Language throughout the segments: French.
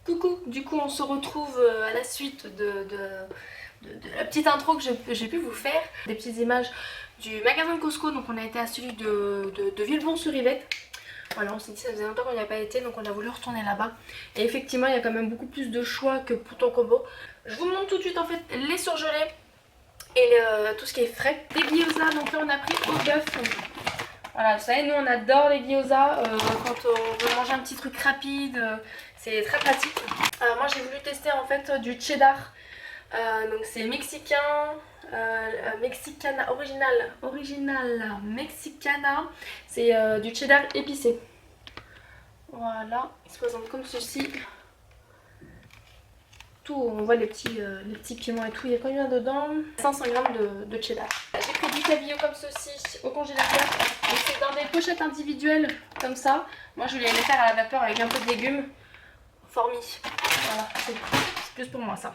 Coucou, du coup on se retrouve à la suite de la petite intro que j'ai pu vous faire. Des petites images du magasin Costco, donc on a été à celui de Villebon-sur-Yvette. Voilà, on s'est dit ça faisait longtemps qu'on n'y a pas été, donc on a voulu retourner là-bas. Et effectivement il y a quand même beaucoup plus de choix que pour ton combo. Je vous montre tout de suite en fait les surgelés et tout ce qui est frais. Des gyoza, donc là on a pris au bœuf. Voilà, vous savez, nous on adore les gyoza quand on veut manger un petit truc rapide, c'est très pratique. Moi j'ai voulu tester en fait du cheddar, donc c'est mexicain, mexicana, original mexicana, c'est du cheddar épicé. Voilà, il se présente comme ceci. On voit les petits piments et tout, il y a combien dedans? 500 g de cheddar. J'ai pris du cabillaud comme ceci au congélateur, donc c'est dans des pochettes individuelles comme ça. Moi je voulais les faire à la vapeur avec un peu de légumes. Formi, voilà, c'est plus pour moi ça.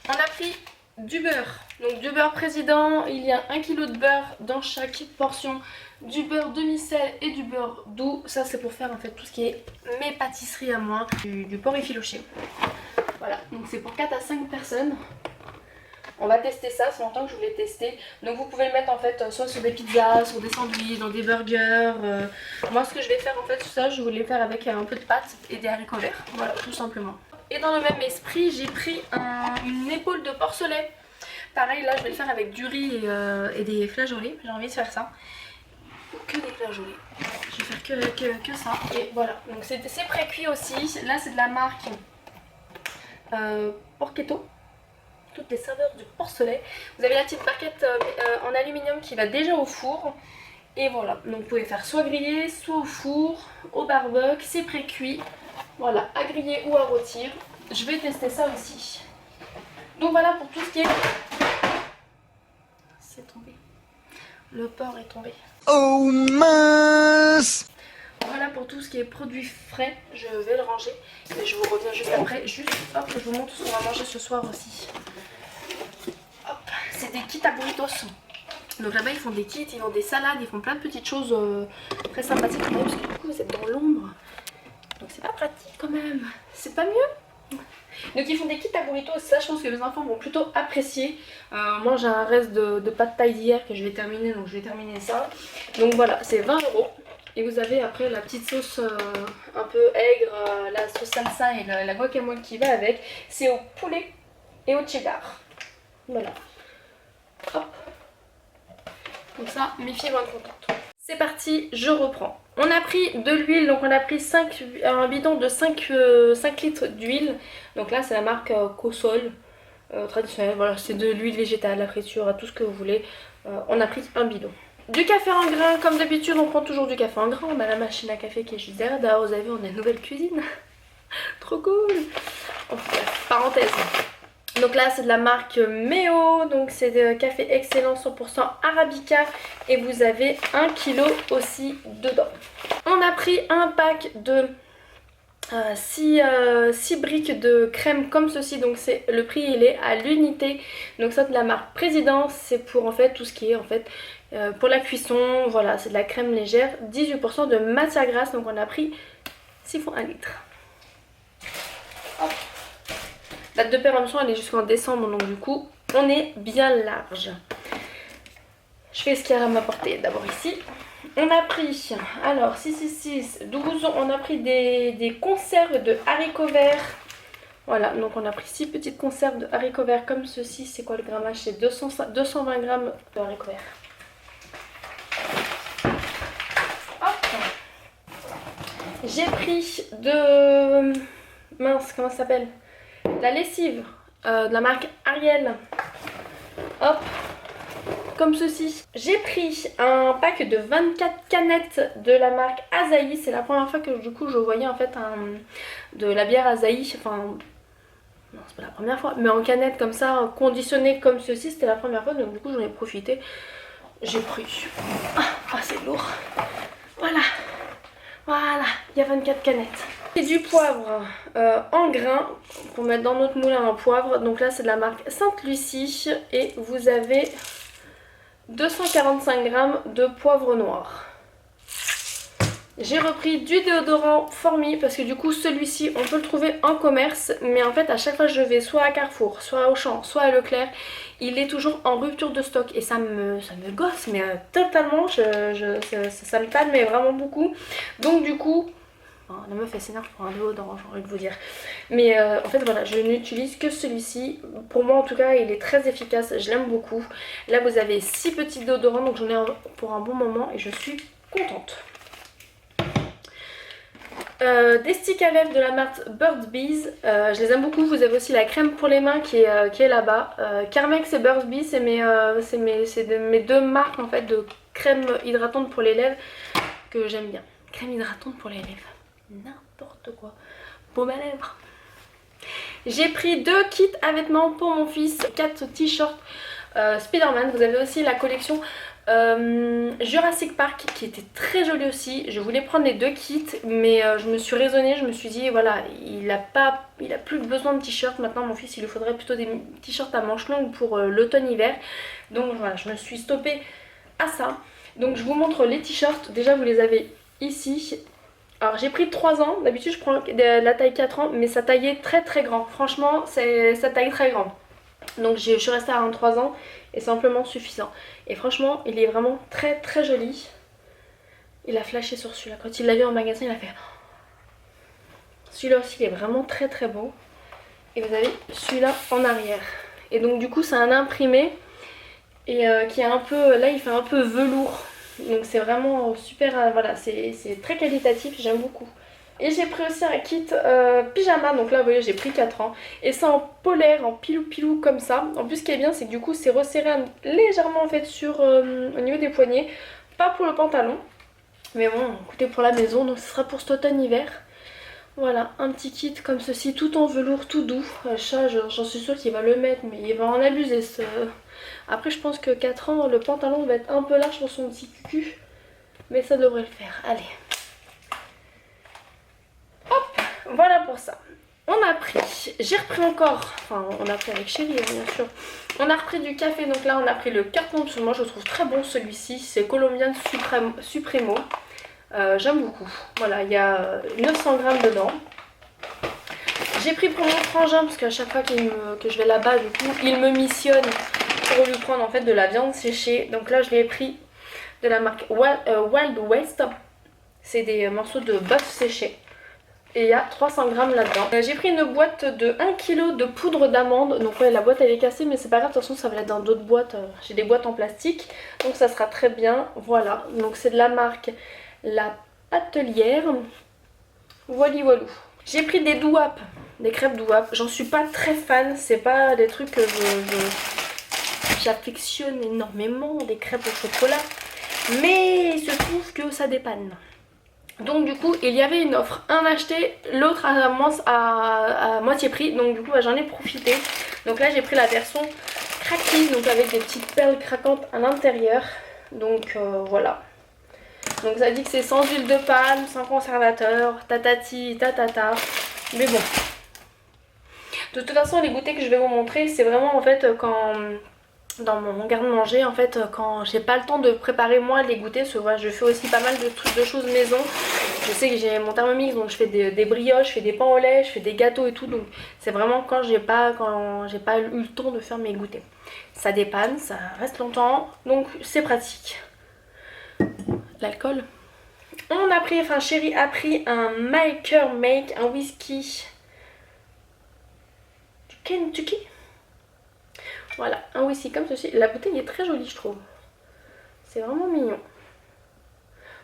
On a pris du beurre, donc du beurre président, il y a 1 kg de beurre dans chaque portion, du beurre demi-sel et du beurre doux. Ça c'est pour faire en fait tout ce qui est mes pâtisseries à moi, du porc effiloché. Voilà, donc c'est pour 4 à 5 personnes. On va tester ça, c'est longtemps que je voulais tester. Donc vous pouvez le mettre en fait soit sur des pizzas, sur des sandwichs, dans des burgers. Moi ce que je vais faire en fait, tout ça, je voulais faire avec un peu de pâtes et des haricots verts. Voilà, tout simplement. Et dans le même esprit, j'ai pris une épaule de porcelet. Pareil, là je vais le faire avec du riz et des flageolets. J'ai envie de faire ça. Que des flageolets. Je vais faire que ça. Et voilà, donc c'est pré-cuit aussi. Là c'est de la marque Porchetto, toutes les saveurs du porcelet. Vous avez la petite barquette en aluminium qui va déjà au four. Et voilà, donc vous pouvez faire soit grillé, soit au four, au barbecue, c'est pré-cuit. Voilà, à griller ou à rôtir. Je vais tester ça aussi. Donc voilà pour tout ce qui est... C'est tombé. Le porc est tombé. Oh mince! Voilà pour tout ce qui est produits frais, je vais le ranger et je vous reviens juste après. Juste hop, je vous montre ce qu'on va manger ce soir aussi. Hop, c'est des kits à burritos. Donc là-bas ils font des kits, ils font des salades, ils font plein de petites choses très sympathiques. Parce que du coup vous êtes dans l'ombre, donc c'est pas pratique quand même. C'est pas mieux. Donc ils font des kits à burritos, ça je pense que les enfants vont plutôt apprécier. Moi j'ai un reste de pâte taille d'hier que je vais terminer, donc je vais terminer ça. Donc voilà, c'est 20 €. Et vous avez après la petite sauce un peu aigre, la sauce salsa et la guacamole qui va avec. C'est au poulet et au cheddar. Voilà. Hop. Comme ça, mes filles vont être contentes. C'est parti, je reprends. On a pris de l'huile, donc on a pris un bidon de 5 litres d'huile. Donc là c'est la marque Cosol traditionnelle. Voilà, c'est de l'huile végétale, la friture, tout ce que vous voulez. On a pris un bidon. Du café en grains, comme d'habitude on prend toujours du café en grains. On a la machine à café qui est juste derrière. D'ailleurs vous avez vu, on a une nouvelle cuisine. Trop cool. Enfin, parenthèse. Donc là c'est de la marque Méo. Donc c'est de café excellent 100% Arabica. Et vous avez 1 kg aussi dedans. On a pris un pack de 6 briques de crème comme ceci. Donc c'est le prix il est à l'unité. Donc ça de la marque Présidence. C'est pour en fait tout ce qui est en fait pour la cuisson. Voilà, c'est de la crème légère, 18% de matière grasse. Donc on a pris 6 fois 1 litre. Hop. Date de péremption elle est jusqu'en décembre, donc du coup on est bien large. Je fais ce qu'il y a à m'apporter d'abord ici. On a pris, alors 6, 12, on a pris des conserves de haricots verts. Voilà, donc on a pris 6 petites conserves de haricots verts comme ceci. C'est quoi le grammage? C'est 220 g de haricots verts. J'ai pris de... mince, comment ça s'appelle? La lessive de la marque Ariel. Hop, comme ceci. J'ai pris un pack de 24 canettes de la marque Asahi. C'est la première fois que du coup je voyais en fait de la bière Asahi. Enfin, non c'est pas la première fois, mais en canette comme ça, conditionnée comme ceci, c'était la première fois. Donc du coup j'en ai profité. J'ai pris... Ah c'est lourd. Voilà. Voilà, il y a 24 canettes. Et du poivre en grains pour mettre dans notre moulin à poivre. Donc là c'est de la marque Sainte-Lucie. Et vous avez 245 g de poivre noir. J'ai repris du déodorant Formi parce que du coup celui-ci on peut le trouver en commerce, mais en fait à chaque fois que je vais soit à Carrefour, soit à Auchan, soit à Leclerc, il est toujours en rupture de stock et ça me gosse mais totalement, ça me calme mais vraiment beaucoup. Donc du coup, la meuf elle s'énerve pour un déodorant, j'ai envie de vous dire. Mais en fait voilà, je n'utilise que celui-ci. Pour moi en tout cas il est très efficace, je l'aime beaucoup. Là vous avez 6 petits déodorants donc j'en ai pour un bon moment et je suis contente. Des sticks à lèvres de la marque Burt's Bees, je les aime beaucoup. Vous avez aussi la crème pour les mains qui est là-bas. Carmex et Burt's Bees, c'est mes deux marques en fait de crème hydratante pour les lèvres que j'aime bien. Crème hydratante pour les lèvres, n'importe quoi. Baume à lèvres. J'ai pris 2 kits à vêtements pour mon fils, 4 t-shirts Spider-Man. Vous avez aussi la collection Jurassic Park qui était très jolie aussi. Je voulais prendre les 2 kits mais je me suis raisonnée, je me suis dit voilà, il a plus besoin de t-shirts maintenant. Mon fils il lui faudrait plutôt des t-shirts à manches longues pour l'automne-hiver. Donc voilà, je me suis stoppée à ça. Donc je vous montre les t-shirts, déjà vous les avez ici. Alors j'ai pris 3 ans, d'habitude je prends la taille 4 ans mais ça taillait très très grand. Franchement ça taille très grand. Donc je suis restée à 23 ans et c'est amplement suffisant. Et franchement il est vraiment très très joli. Il a flashé sur celui-là. Quand il l'a vu en magasin il a fait... Celui-là aussi il est vraiment très très beau. Et vous avez celui-là en arrière. Et donc du coup c'est un imprimé. Et qui est un peu... Là il fait un peu velours. Donc c'est vraiment super... voilà, c'est très qualitatif, j'aime beaucoup. Et j'ai pris aussi un kit pyjama, donc là vous voyez j'ai pris 4 ans. Et c'est en polaire, en pilou pilou comme ça. En plus ce qui est bien c'est que du coup c'est resserré légèrement en fait sur au niveau des poignets. Pas pour le pantalon. Mais bon écoutez pour la maison, donc ce sera pour cet automne-hiver. Voilà un petit kit comme ceci, tout en velours, tout doux. Ça j'en suis sûre qu'il va le mettre mais il va en abuser ce... Après je pense que 4 ans le pantalon va être un peu large pour son petit cucu. Mais ça devrait le faire, allez. Voilà pour ça. On a pris, j'ai repris encore, enfin on a pris avec Chérie bien sûr. On a repris du café, donc là on a pris le carton parce que moi je le trouve très bon celui-ci. C'est Colombian Supremo. J'aime beaucoup. Voilà, il y a 900 grammes dedans. J'ai pris pour mon frangin parce qu'à chaque fois que je vais là-bas du coup il me missionne pour lui prendre en fait de la viande séchée. Donc là je l'ai pris de la marque Wild West. C'est des morceaux de bœuf séché. Et il y a 300 grammes là-dedans. J'ai pris une boîte de 1 kg de poudre d'amande. Donc ouais la boîte elle est cassée mais c'est pas grave. De toute façon ça va être dans d'autres boîtes. J'ai des boîtes en plastique. Donc ça sera très bien. Voilà. Donc c'est de la marque La Patelière. Voilà voilou. J'ai pris des douapes. Des crêpes douapes. J'en suis pas très fan. C'est pas des trucs que j'affectionne énormément. Des crêpes au chocolat. Mais il se trouve que ça dépanne. Donc du coup il y avait une offre, un acheté, l'autre à moitié prix. Donc du coup bah, j'en ai profité. Donc là j'ai pris la version craquée, donc avec des petites perles craquantes à l'intérieur. Donc voilà. Donc ça dit que c'est sans huile de palme, sans conservateur, tatati, tatata. Mais bon. De toute façon les goûters que je vais vous montrer c'est vraiment en fait quand... Dans mon garde-manger en fait quand j'ai pas le temps de préparer moi les goûters, parce que voilà, je fais aussi pas mal de choses maison. Je sais que j'ai mon Thermomix donc je fais des brioches, je fais des pains au lait, je fais des gâteaux et tout. Donc c'est vraiment quand j'ai pas eu le temps de faire mes goûters. Ça dépanne, ça reste longtemps donc c'est pratique. L'alcool. On a pris, enfin Chérie a pris un Maker Make, un whisky du Kentucky. Voilà, un whisky comme ceci. La bouteille est très jolie je trouve. C'est vraiment mignon.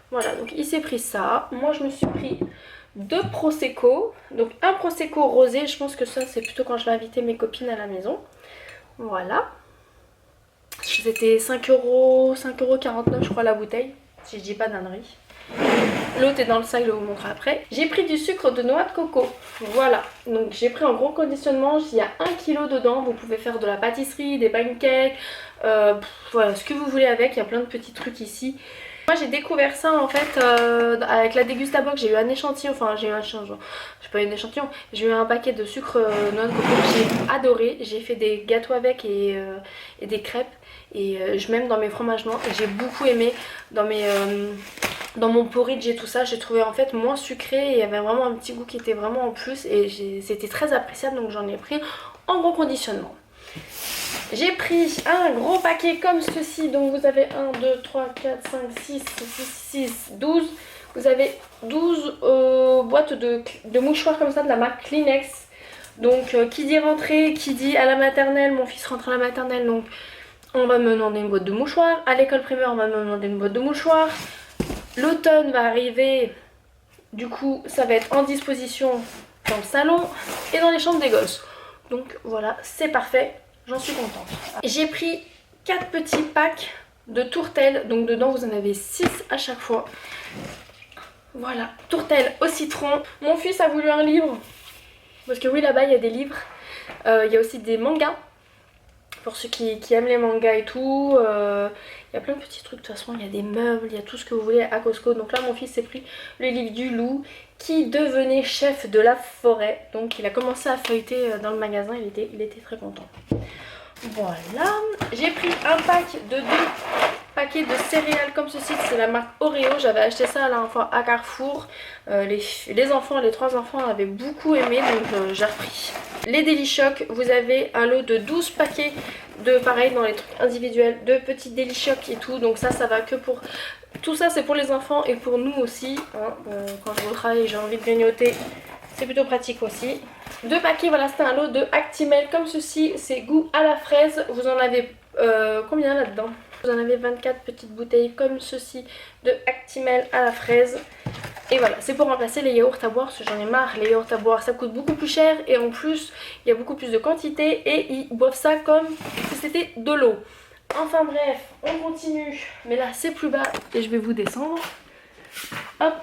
Voilà, donc il s'est pris ça. Moi je me suis pris 2 Prosecco. Donc un Prosecco rosé. Je pense que ça c'est plutôt quand je vais inviter mes copines à la maison. Voilà. C'était 5,49 € je crois la bouteille. Si je dis pas d'ânerie. L'autre est dans le sac, je vais vous montrer après. J'ai pris du sucre de noix de coco. Voilà, donc j'ai pris en gros conditionnement. Il y a 1 kg dedans. Vous pouvez faire de la pâtisserie, des pancakes, voilà, ce que vous voulez avec. Il y a plein de petits trucs ici. Moi j'ai découvert ça en fait avec la Dégustabox. J'ai eu un échantillon, enfin j'ai eu un échantillon, j'ai pas eu un échantillon, j'ai eu un paquet de sucre noix de coco que j'ai adoré. J'ai fait des gâteaux avec et des crêpes et je m'aime dans mes fromages noirs et j'ai beaucoup aimé dans mes dans mon porridge et tout ça, j'ai trouvé en fait moins sucré et il y avait vraiment un petit goût qui était vraiment en plus et c'était très appréciable, donc j'en ai pris en gros conditionnement. J'ai pris un gros paquet comme ceci, donc vous avez 1, 2, 3, 4, 5, 6, 12. Vous avez 12 boîtes de mouchoirs comme ça de la marque Kleenex. Donc qui dit rentrée, qui dit à la maternelle, mon fils rentre à la maternelle, donc on va me demander une boîte de mouchoirs. À l'école primaire, on va me demander une boîte de mouchoirs. L'automne va arriver, du coup ça va être en disposition dans le salon et dans les chambres des gosses. Donc voilà, c'est parfait, j'en suis contente. J'ai pris 4 petits packs de tourtelles, donc dedans vous en avez 6 à chaque fois. Voilà, tourtelles au citron. Mon fils a voulu un livre, parce que oui, là-bas il y a des livres. Il y a aussi des mangas, pour ceux qui aiment les mangas et tout. Il y a plein de petits trucs, de toute façon il y a des meubles, il y a tout ce que vous voulez à Costco. Donc là mon fils s'est pris le livre du loup qui devenait chef de la forêt. Donc il a commencé à feuilleter dans le magasin, il était très content. Voilà, j'ai pris un pack de 2 paquets de céréales comme ceci, c'est la marque Oreo. J'avais acheté ça la dernière fois à Carrefour. Les enfants, les 3 enfants avaient beaucoup aimé, donc j'ai repris. Les Deli-Choc, vous avez un lot de 12 paquets de pareil dans les trucs individuels, de petits Deli-Choc et tout. Donc ça va que pour... Tout ça c'est pour les enfants et pour nous aussi. Hein. Quand je vais au travail j'ai envie de grignoter, c'est plutôt pratique aussi. 2 paquets, voilà, c'était un lot de Actimel comme ceci, c'est goût à la fraise. Vous en avez combien là-dedans? Vous en avez 24 petites bouteilles comme ceci de Actimel à la fraise. Et voilà, c'est pour remplacer les yaourts à boire, parce que j'en ai marre, les yaourts à boire ça coûte beaucoup plus cher et en plus il y a beaucoup plus de quantité et ils boivent ça comme si c'était de l'eau. Enfin bref, on continue, mais là c'est plus bas et je vais vous descendre. Hop.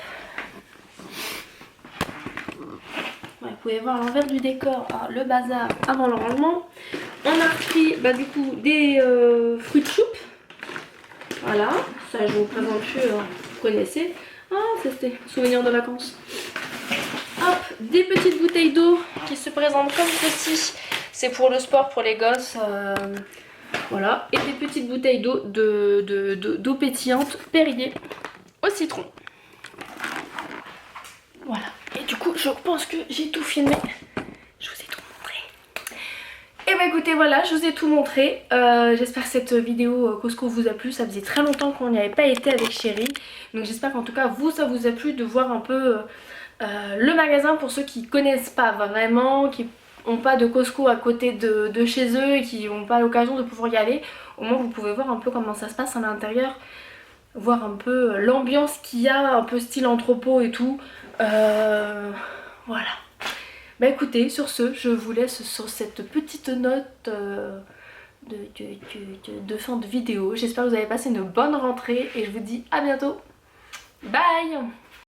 Ouais, vous pouvez voir l'envers du décor, le bazar avant le rangement. On a repris du coup des fruits de choupe. Voilà, ça je vous présente plus, vous connaissez. Ah, c'était souvenir de vacances. Hop, des petites bouteilles d'eau qui se présentent comme ceci. C'est pour le sport, pour les gosses. Voilà, et des petites bouteilles d'eau d'eau pétillante Perrier au citron. Voilà, et du coup je pense que j'ai tout filmé. Je vous ai tout montré. Et bah écoutez, voilà, je vous ai tout montré. J'espère que cette vidéo Costco vous a plu. Ça faisait très longtemps qu'on n'y avait pas été avec Chérie. Donc j'espère qu'en tout cas vous, ça vous a plu de voir un peu le magasin pour ceux qui connaissent pas vraiment, qui n'ont pas de Costco à côté de chez eux et qui n'ont pas l'occasion de pouvoir y aller. Au moins vous pouvez voir un peu comment ça se passe à l'intérieur. Voir un peu l'ambiance qu'il y a, un peu style entrepôt et tout. Voilà. Bah écoutez, sur ce, je vous laisse sur cette petite note de fin de vidéo. J'espère que vous avez passé une bonne rentrée et je vous dis à bientôt. Bye!